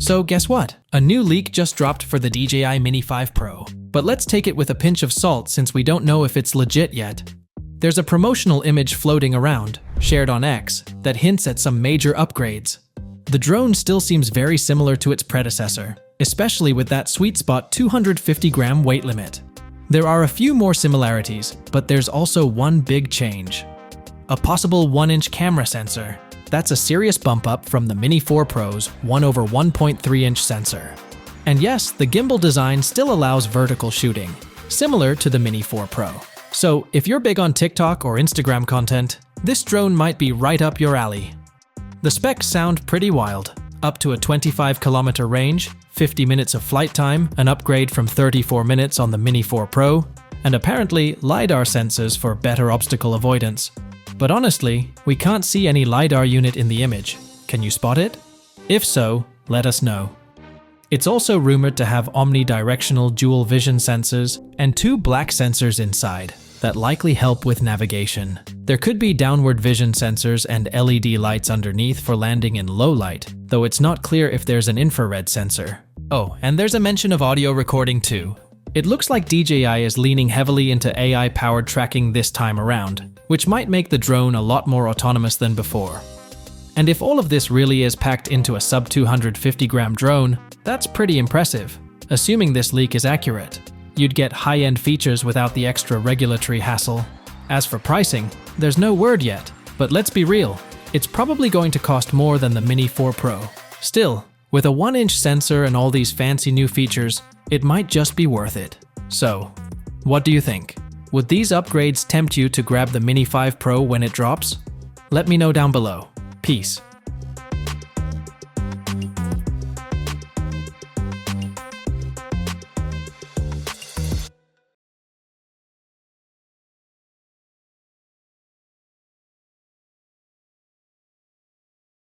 So guess what? A new leak just dropped for the DJI Mini 5 Pro. But let's take it with a pinch of salt since we don't know if it's legit yet. There's a promotional image floating around, shared on X, that hints at some major upgrades. The drone still seems very similar to its predecessor, especially with that sweet spot 250-gram weight limit. There are a few more similarities, but there's also one big change. A possible 1-inch camera sensor. That's a serious bump up from the Mini 4 Pro's 1/1.3-inch sensor. And yes, the gimbal design still allows vertical shooting, similar to the Mini 4 Pro. So if you're big on TikTok or Instagram content, this drone might be right up your alley. The specs sound pretty wild. Up to a 25-kilometer range, 50 minutes of flight time, an upgrade from 34 minutes on the Mini 4 Pro, and apparently LiDAR sensors for better obstacle avoidance. But honestly, we can't see any LiDAR unit in the image. Can you spot it? If so, let us know. It's also rumored to have omnidirectional dual vision sensors and 2 black sensors inside that likely help with navigation. There could be downward vision sensors and LED lights underneath for landing in low light, though it's not clear if there's an infrared sensor. Oh, and there's a mention of audio recording too. It looks like DJI is leaning heavily into AI-powered tracking this time around, which might make the drone a lot more autonomous than before. And if all of this really is packed into a sub-250-gram drone, that's pretty impressive, assuming this leak is accurate. You'd get high-end features without the extra regulatory hassle. As for pricing, there's no word yet, but let's be real, it's probably going to cost more than the Mini 4 Pro. Still, with a 1-inch sensor and all these fancy new features, it might just be worth it. So, what do you think? Would these upgrades tempt you to grab the Mini 5 Pro when it drops? Let me know down below. Peace.